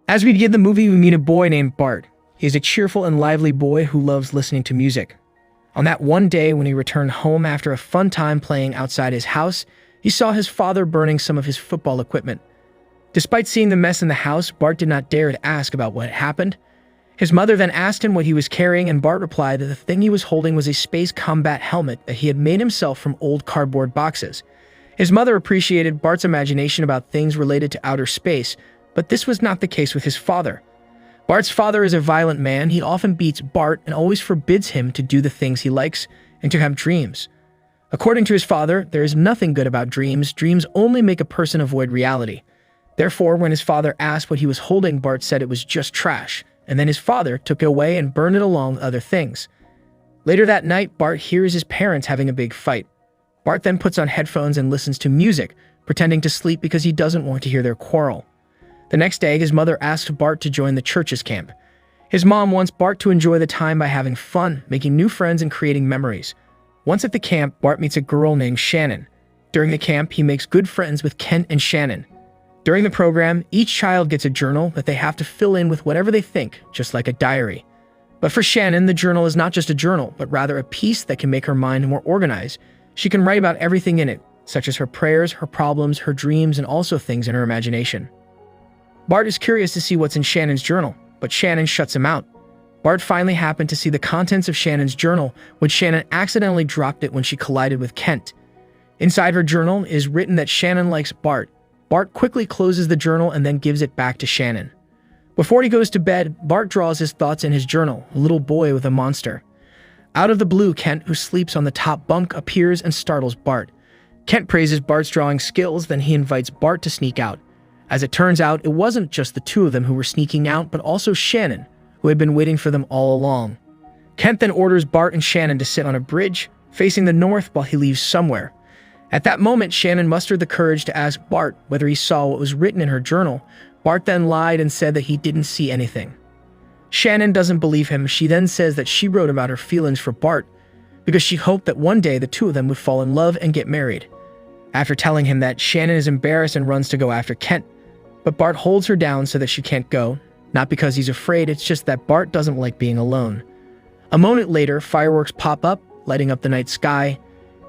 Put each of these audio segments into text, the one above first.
As we begin the movie, we meet a boy named Bart. He is a cheerful and lively boy who loves listening to music. On that one day when he returned home after a fun time playing outside his house, he saw his father burning some of his football equipment. Despite seeing the mess in the house, Bart did not dare to ask about what had happened. His mother then asked him what he was carrying, and Bart replied that the thing he was holding was a space combat helmet that he had made himself from old cardboard boxes. His mother appreciated Bart's imagination about things related to outer space, but this was not the case with his father. Bart's father is a violent man. He often beats Bart and always forbids him to do the things he likes and to have dreams. According to his father, there is nothing good about dreams. Dreams only make a person avoid reality. Therefore, when his father asked what he was holding, Bart said it was just trash, and then his father took it away and burned it along with other things. Later that night, Bart hears his parents having a big fight. Bart then puts on headphones and listens to music, pretending to sleep because he doesn't want to hear their quarrel. The next day, his mother asked Bart to join the church's camp. His mom wants Bart to enjoy the time by having fun, making new friends, and creating memories. Once at the camp, Bart meets a girl named Shannon. During the camp, he makes good friends with Kent and Shannon. During the program, each child gets a journal that they have to fill in with whatever they think, just like a diary. But for Shannon, the journal is not just a journal, but rather a piece that can make her mind more organized. She can write about everything in it, such as her prayers, her problems, her dreams, and also things in her imagination. Bart is curious to see what's in Shannon's journal, but Shannon shuts him out. Bart finally happened to see the contents of Shannon's journal when Shannon accidentally dropped it when she collided with Kent. Inside her journal is written that Shannon likes Bart. Bart quickly closes the journal and then gives it back to Shannon. Before he goes to bed, Bart draws his thoughts in his journal, a little boy with a monster. Out of the blue, Kent, who sleeps on the top bunk, appears and startles Bart. Kent praises Bart's drawing skills, then he invites Bart to sneak out. As it turns out, it wasn't just the two of them who were sneaking out, but also Shannon, who had been waiting for them all along. Kent then orders Bart and Shannon to sit on a bridge, facing the north while he leaves somewhere. At that moment, Shannon mustered the courage to ask Bart whether he saw what was written in her journal. Bart then lied and said that he didn't see anything. Shannon doesn't believe him. She then says that she wrote about her feelings for Bart because she hoped that one day the two of them would fall in love and get married. After telling him that, Shannon is embarrassed and runs to go after Kent, but Bart holds her down so that she can't go. Not because he's afraid, it's just that Bart doesn't like being alone. A moment later, fireworks pop up, lighting up the night sky.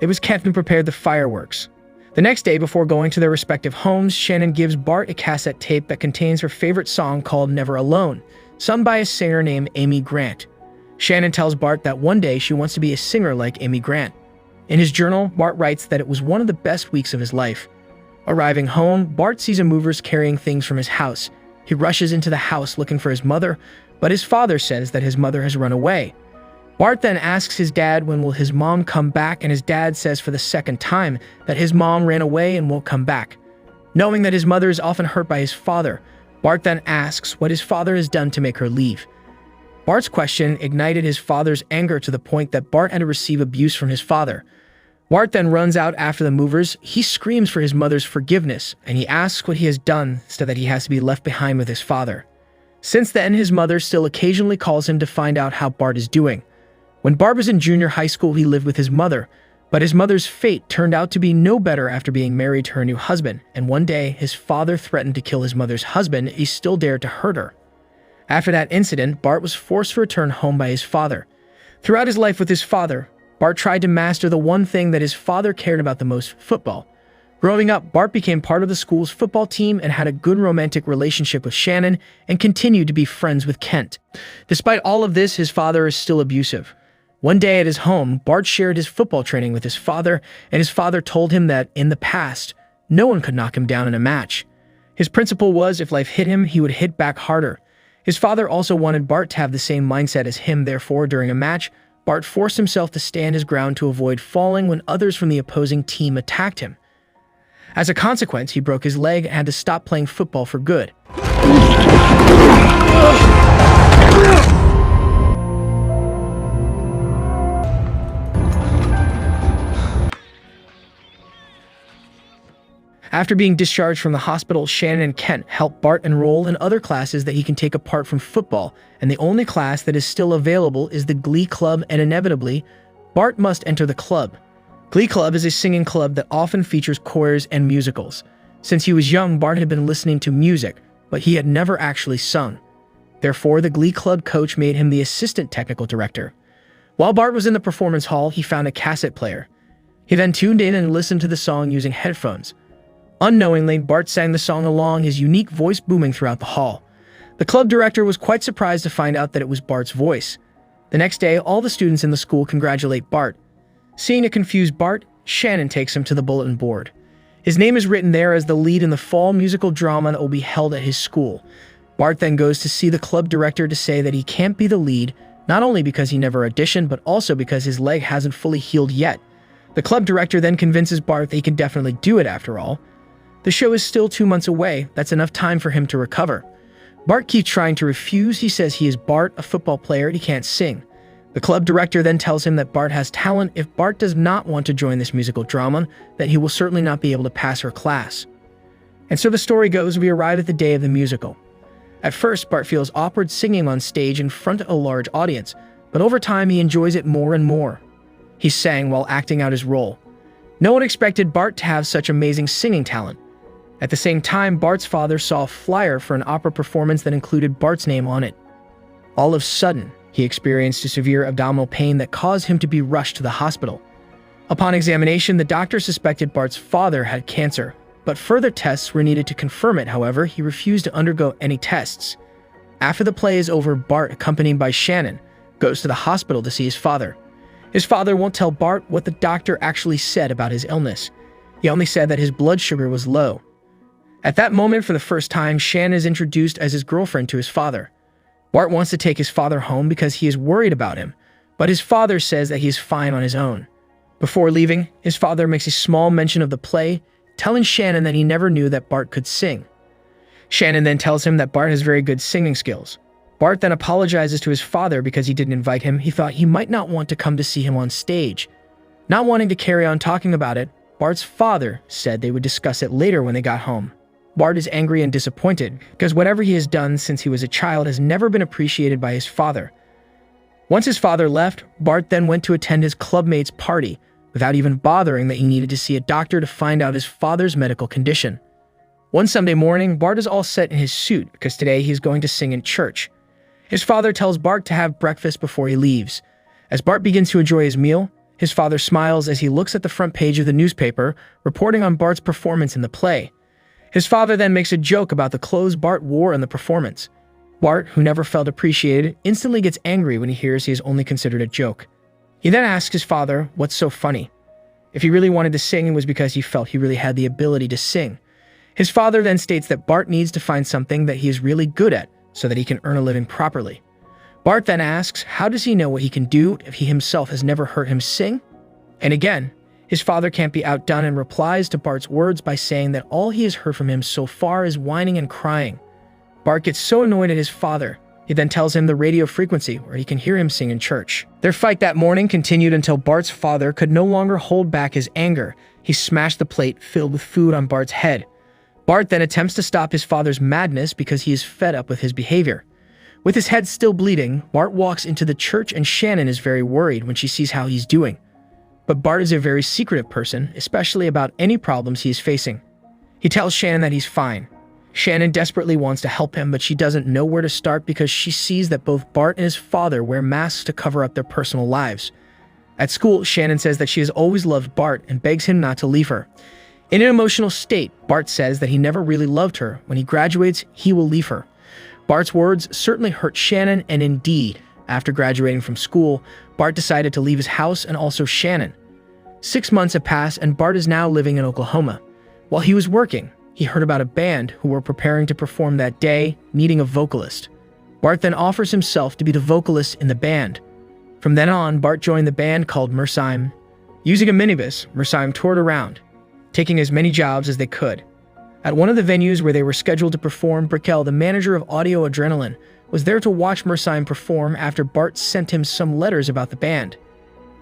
It was Kent who prepared the fireworks. The next day, before going to their respective homes, Shannon gives Bart a cassette tape that contains her favorite song called Never Alone, sung by a singer named Amy Grant. Shannon tells Bart that one day she wants to be a singer like Amy Grant. In his journal, Bart writes that it was one of the best weeks of his life. Arriving home, Bart sees a movers carrying things from his house. He rushes into the house looking for his mother, but his father says that his mother has run away. Bart then asks his dad when will his mom come back, and his dad says for the second time that his mom ran away and won't come back. Knowing that his mother is often hurt by his father, Bart then asks what his father has done to make her leave. Bart's question ignited his father's anger to the point that Bart had to receive abuse from his father. Bart then runs out after the movers. He screams for his mother's forgiveness, and he asks what he has done so that he has to be left behind with his father. Since then, his mother still occasionally calls him to find out how Bart is doing. When Bart was in junior high school, he lived with his mother, but his mother's fate turned out to be no better after being married to her new husband, and one day, his father threatened to kill his mother's husband if he still dared to hurt her. After that incident, Bart was forced to return home by his father. Throughout his life with his father, Bart tried to master the one thing that his father cared about the most, football. Growing up, Bart became part of the school's football team and had a good romantic relationship with Shannon and continued to be friends with Kent. Despite all of this, his father is still abusive. One day at his home, Bart shared his football training with his father, and his father told him that, in the past, no one could knock him down in a match. His principle was if life hit him, he would hit back harder. His father also wanted Bart to have the same mindset as him, therefore, during a match, Bart forced himself to stand his ground to avoid falling when others from the opposing team attacked him. As a consequence, he broke his leg and had to stop playing football for good. After being discharged from the hospital, Shannon and Kent help Bart enroll in other classes that he can take apart from football, and the only class that is still available is the Glee Club, and inevitably, Bart must enter the club. Glee Club is a singing club that often features choirs and musicals. Since he was young, Bart had been listening to music, but he had never actually sung. Therefore, the Glee Club coach made him the assistant technical director. While Bart was in the performance hall, he found a cassette player. He then tuned in and listened to the song using headphones. Unknowingly, Bart sang the song along, his unique voice booming throughout the hall. The club director was quite surprised to find out that it was Bart's voice. The next day, all the students in the school congratulate Bart. Seeing a confused Bart, Shannon takes him to the bulletin board. His name is written there as the lead in the fall musical drama that will be held at his school. Bart then goes to see the club director to say that he can't be the lead, not only because he never auditioned, but also because his leg hasn't fully healed yet. The club director then convinces Bart that he can definitely do it after all. The show is still 2 months away. That's enough time for him to recover. Bart keeps trying to refuse. He says he is Bart, a football player, and he can't sing. The club director then tells him that Bart has talent. If Bart does not want to join this musical drama, that he will certainly not be able to pass her class. And so the story goes, we arrive at the day of the musical. At first, Bart feels awkward singing on stage in front of a large audience, but over time he enjoys it more and more. He sang while acting out his role. No one expected Bart to have such amazing singing talent. At the same time, Bart's father saw a flyer for an opera performance that included Bart's name on it. All of a sudden, he experienced a severe abdominal pain that caused him to be rushed to the hospital. Upon examination, the doctor suspected Bart's father had cancer, but further tests were needed to confirm it. However, he refused to undergo any tests. After the play is over, Bart, accompanied by Shannon, goes to the hospital to see his father. His father won't tell Bart what the doctor actually said about his illness. He only said that his blood sugar was low. At that moment, for the first time, Shannon is introduced as his girlfriend to his father. Bart wants to take his father home because he is worried about him, but his father says that he is fine on his own. Before leaving, his father makes a small mention of the play, telling Shannon that he never knew that Bart could sing. Shannon then tells him that Bart has very good singing skills. Bart then apologizes to his father because he didn't invite him. He thought he might not want to come to see him on stage. Not wanting to carry on talking about it, Bart's father said they would discuss it later when they got home. Bart is angry and disappointed because whatever he has done since he was a child has never been appreciated by his father. Once his father left, Bart then went to attend his clubmate's party without even bothering that he needed to see a doctor to find out his father's medical condition. One Sunday morning, Bart is all set in his suit because today he is going to sing in church. His father tells Bart to have breakfast before he leaves. As Bart begins to enjoy his meal, his father smiles as he looks at the front page of the newspaper, reporting on Bart's performance in the play. His father then makes a joke about the clothes Bart wore in the performance. Bart, who never felt appreciated, instantly gets angry when he hears he is only considered a joke. He then asks his father what's so funny. If he really wanted to sing, it was because he felt he really had the ability to sing. His father then states that Bart needs to find something that he is really good at so that he can earn a living properly. Bart then asks, how does he know what he can do if he himself has never heard him sing? And again, his father can't be outdone and replies to Bart's words by saying that all he has heard from him so far is whining and crying. Bart gets so annoyed at his father, he then tells him the radio frequency where he can hear him sing in church. Their fight that morning continued until Bart's father could no longer hold back his anger. He smashed the plate filled with food on Bart's head. Bart then attempts to stop his father's madness because he is fed up with his behavior. With his head still bleeding, Bart walks into the church and Shannon is very worried when she sees how he's doing. But Bart is a very secretive person, especially about any problems he is facing. He tells Shannon that he's fine. Shannon desperately wants to help him, but she doesn't know where to start because she sees that both Bart and his father wear masks to cover up their personal lives. At school, Shannon says that she has always loved Bart and begs him not to leave her. In an emotional state, Bart says that he never really loved her. When he graduates, he will leave her. Bart's words certainly hurt Shannon, and indeed, after graduating from school, Bart decided to leave his house and also Shannon. 6 months have passed and Bart is now living in Oklahoma. While he was working, he heard about a band who were preparing to perform that day, needing a vocalist. Bart then offers himself to be the vocalist in the band. From then on, Bart joined the band called mshorror. Using a minibus, mshorror toured around, taking as many jobs as they could. At one of the venues where they were scheduled to perform, Brickell, the manager of Audio Adrenaline, was there to watch mshorror perform after Bart sent him some letters about the band.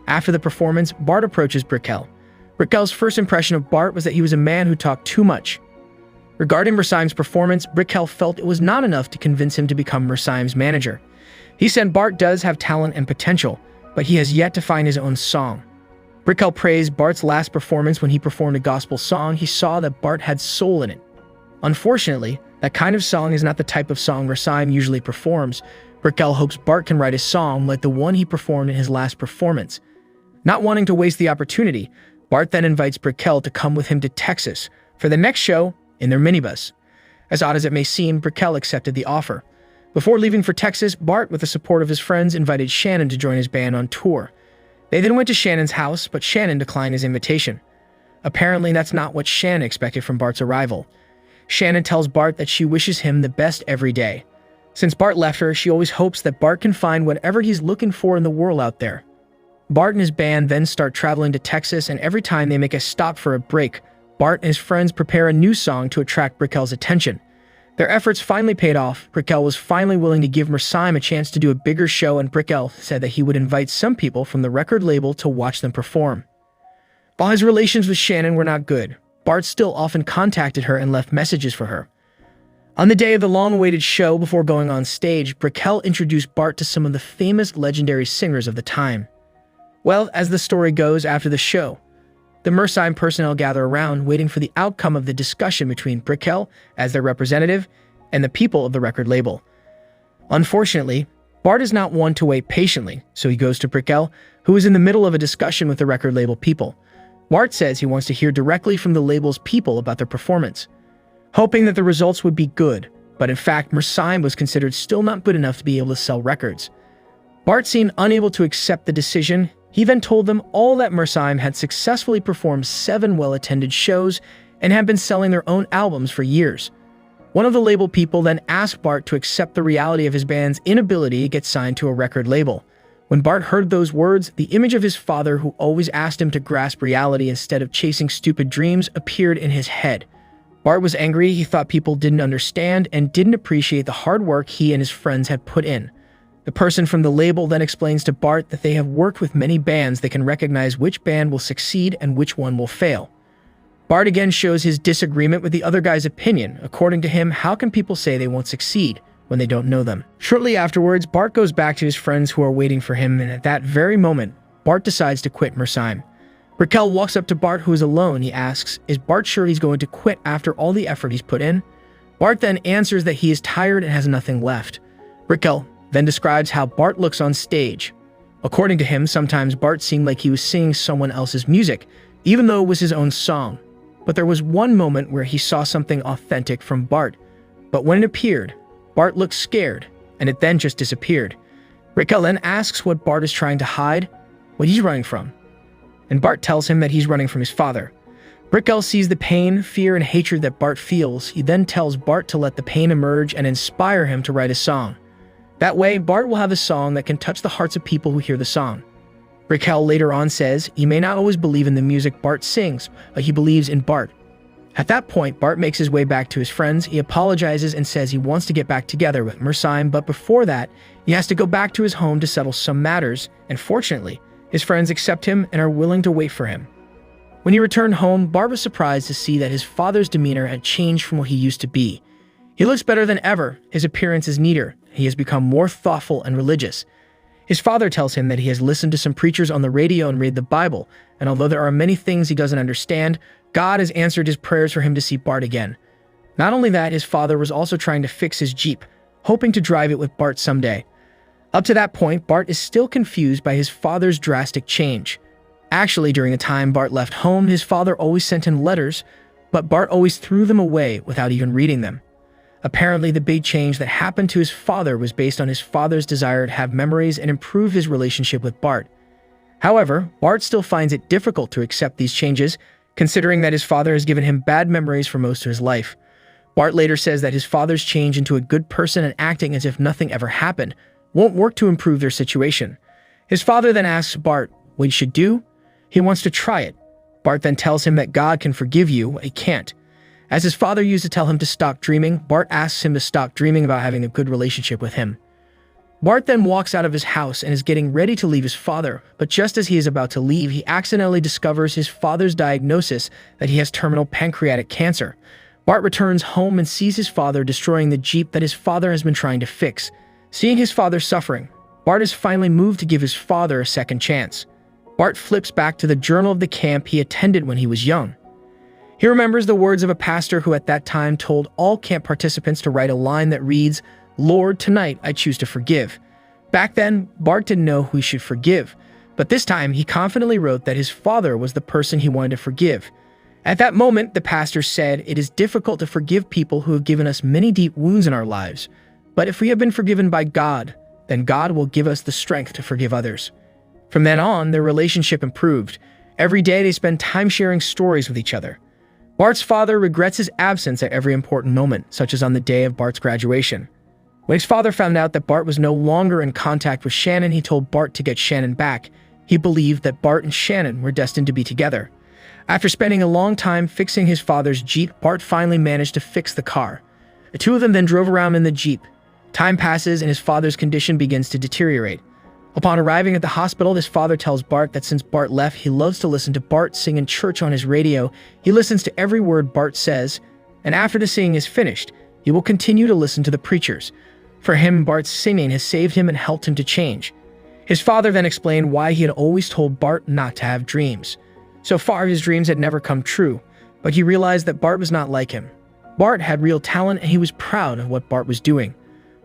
After the performance, Bart approaches Brickell. Brickell's first impression of Bart was that he was a man who talked too much. Regarding mshorror's performance, Brickell felt it was not enough to convince him to become mshorror's manager. He said Bart does have talent and potential, but he has yet to find his own song. Brickell praised Bart's last performance when he performed a gospel song. He saw that Bart had soul in it. Unfortunately, That kind of song is not the type of song Mshorror usually performs. Brickell hopes Bart can write a song like the one he performed in his last performance. Not wanting to waste the opportunity, Bart then invites Brickell to come with him to Texas for the next show in their minibus. As odd as it may seem, Brickell accepted the offer. Before leaving for Texas, Bart, with the support of his friends, invited Shannon to join his band on tour. They then went to Shannon's house, but Shannon declined his invitation. Apparently, that's not what Shannon expected from Bart's arrival. Shannon tells Bart that she wishes him the best every day. Since Bart left her, she always hopes that Bart can find whatever he's looking for in the world out there. Bart and his band then start traveling to Texas, and every time they make a stop for a break, Bart and his friends prepare a new song to attract Brickell's attention. Their efforts finally paid off. Brickell was finally willing to give Mshorror a chance to do a bigger show, and Brickell said that he would invite some people from the record label to watch them perform. While his relations with Shannon were not good, Bart still often contacted her and left messages for her. On the day of the long-awaited show before going on stage, Brickell introduced Bart to some of the famous legendary singers of the time. Well, as the story goes, after the show, the Mshorror personnel gather around, waiting for the outcome of the discussion between Brickell, as their representative, and the people of the record label. Unfortunately, Bart is not one to wait patiently, so he goes to Brickell, who is in the middle of a discussion with the record label people. Bart says he wants to hear directly from the label's people about their performance, hoping that the results would be good, but in fact, Mshorror was considered still not good enough to be able to sell records. Bart seemed unable to accept the decision. He then told them all that Mshorror had successfully performed 7 well-attended shows and had been selling their own albums for years. One of the label people then asked Bart to accept the reality of his band's inability to get signed to a record label. When Bart heard those words, the image of his father, who always asked him to grasp reality instead of chasing stupid dreams, appeared in his head. Bart was angry. He thought people didn't understand and didn't appreciate the hard work he and his friends had put in. The person from the label then explains to Bart that they have worked with many bands that can recognize which band will succeed and which one will fail. Bart again shows his disagreement with the other guy's opinion. According to him, how can people say they won't succeed when they don't know them? Shortly afterwards, Bart goes back to his friends who are waiting for him, and at that very moment, Bart decides to quit Mshorror. Brickell walks up to Bart, who is alone. He asks, is Bart sure he's going to quit after all the effort he's put in? Bart then answers that he is tired and has nothing left. Brickell then describes how Bart looks on stage. According to him, sometimes Bart seemed like he was singing someone else's music, even though it was his own song. But there was one moment where he saw something authentic from Bart. But when it appeared, Bart looked scared, and it then just disappeared. Brickell then asks what Bart is trying to hide, what he's running from. And Bart tells him that he's running from his father. Brickell sees the pain, fear, and hatred that Bart feels. He then tells Bart to let the pain emerge and inspire him to write a song. That way, Bart will have a song that can touch the hearts of people who hear the song. Brickell later on says he may not always believe in the music Bart sings, but he believes in Bart. At that point, Bart makes his way back to his friends. He apologizes and says he wants to get back together with Mshorror, but before that, he has to go back to his home to settle some matters, and fortunately, his friends accept him and are willing to wait for him. When he returned home, Bart was surprised to see that his father's demeanor had changed from what he used to be. He looks better than ever. His appearance is neater. He has become more thoughtful and religious. His father tells him that he has listened to some preachers on the radio and read the Bible, and although there are many things he doesn't understand, God has answered his prayers for him to see Bart again. Not only that, his father was also trying to fix his Jeep, hoping to drive it with Bart someday. Up to that point, Bart is still confused by his father's drastic change. Actually, during the time Bart left home, his father always sent him letters, but Bart always threw them away without even reading them. Apparently, the big change that happened to his father was based on his father's desire to have memories and improve his relationship with Bart. However, Bart still finds it difficult to accept these changes, considering that his father has given him bad memories for most of his life. Bart later says that his father's change into a good person and acting as if nothing ever happened won't work to improve their situation. His father then asks Bart what he should do. He wants to try it. Bart then tells him that God can forgive you, but he can't. As his father used to tell him to stop dreaming, Bart asks him to stop dreaming about having a good relationship with him. Bart then walks out of his house and is getting ready to leave his father, but just as he is about to leave, he accidentally discovers his father's diagnosis that he has terminal pancreatic cancer. Bart returns home and sees his father destroying the Jeep that his father has been trying to fix. Seeing his father suffering, Bart is finally moved to give his father a second chance. Bart flips back to the journal of the camp he attended when he was young. He remembers the words of a pastor who at that time told all camp participants to write a line that reads, "Lord, tonight I choose to forgive." Back then, Bart didn't know who he should forgive, but this time he confidently wrote that his father was the person he wanted to forgive. At that moment, the pastor said, "It is difficult to forgive people who have given us many deep wounds in our lives, but if we have been forgiven by God, then God will give us the strength to forgive others." From then on, their relationship improved. Every day they spent time sharing stories with each other. Bart's father regrets his absence at every important moment, such as on the day of Bart's graduation. When his father found out that Bart was no longer in contact with Shannon, he told Bart to get Shannon back. He believed that Bart and Shannon were destined to be together. After spending a long time fixing his father's Jeep, Bart finally managed to fix the car. The two of them then drove around in the Jeep. Time passes and his father's condition begins to deteriorate. Upon arriving at the hospital, his father tells Bart that since Bart left, he loves to listen to Bart sing in church on his radio. He listens to every word Bart says, and after the singing is finished, he will continue to listen to the preachers. For him, Bart's singing has saved him and helped him to change. His father then explained why he had always told Bart not to have dreams. So far, his dreams had never come true, but he realized that Bart was not like him. Bart had real talent and he was proud of what Bart was doing.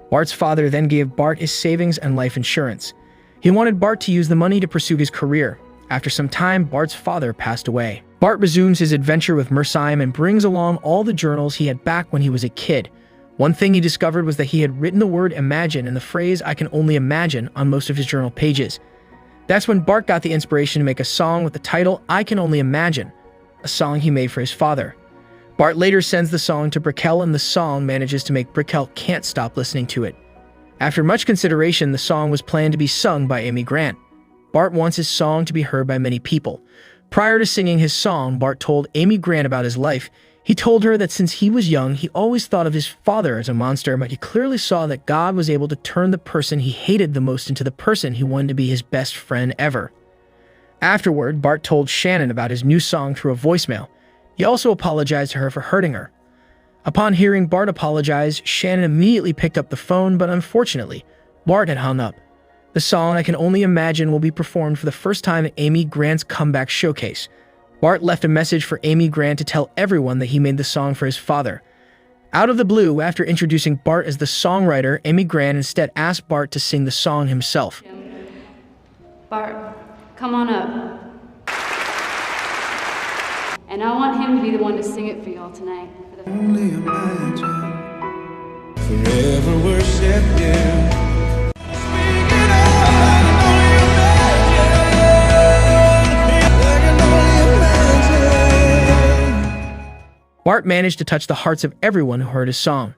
Bart's father then gave Bart his savings and life insurance. He wanted Bart to use the money to pursue his career. After some time, Bart's father passed away. Bart resumes his adventure with mshorror and brings along all the journals he had back when he was a kid. One thing he discovered was that he had written the word imagine and the phrase "I can only imagine" on most of his journal pages. That's when Bart got the inspiration to make a song with the title "I Can Only Imagine," a song he made for his father. Bart later sends the song to Brickell and the song manages to make Brickell can't stop listening to it. After much consideration, the song was planned to be sung by Amy Grant. Bart wants his song to be heard by many people. Prior to singing his song, Bart told Amy Grant about his life. He told her that since he was young, he always thought of his father as a monster, but he clearly saw that God was able to turn the person he hated the most into the person he wanted to be his best friend ever. Afterward, Bart told Shannon about his new song through a voicemail. He also apologized to her for hurting her. Upon hearing Bart apologize, Shannon immediately picked up the phone, but unfortunately, Bart had hung up. The song "I Can Only Imagine" will be performed for the first time at Amy Grant's comeback showcase. Bart left a message for Amy Grant to tell everyone that he made the song for his father. Out of the blue, after introducing Bart as the songwriter, Amy Grant instead asked Bart to sing the song himself. Bart, come on up. And I want him to be the one to sing it for y'all tonight. Only imagine, forever worship you. Bart managed to touch the hearts of everyone who heard his song.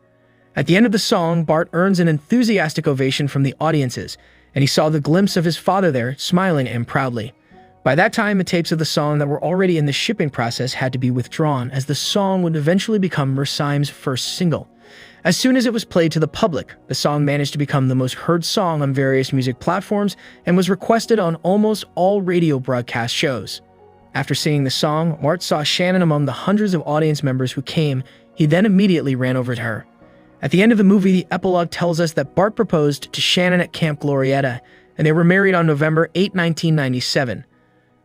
At the end of the song, Bart earns an enthusiastic ovation from the audiences, and he saw the glimpse of his father there, smiling at him proudly. By that time, the tapes of the song that were already in the shipping process had to be withdrawn, as the song would eventually become mshorror's first single. As soon as it was played to the public, the song managed to become the most heard song on various music platforms and was requested on almost all radio broadcast shows. After singing the song, Bart saw Shannon among the hundreds of audience members who came. He then immediately ran over to her. At the end of the movie, the epilogue tells us that Bart proposed to Shannon at Camp Glorietta, and they were married on November 8, 1997.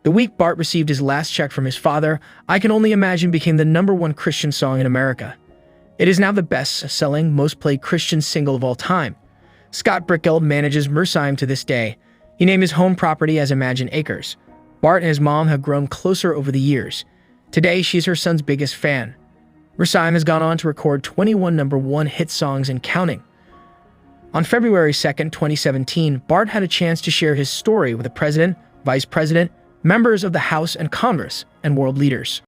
The week Bart received his last check from his father, "I Can Only Imagine" became the #1 Christian song in America. It is now the best-selling, most-played Christian single of all time. Scott Brickell manages mshorror to this day. He named his home property as Imagine Acres. Bart and his mom have grown closer over the years. Today, she's her son's biggest fan. mshorror has gone on to record 21 #1 hit songs and counting. On February 2, 2017, Bart had a chance to share his story with the president, vice president, members of the House and Congress, and world leaders.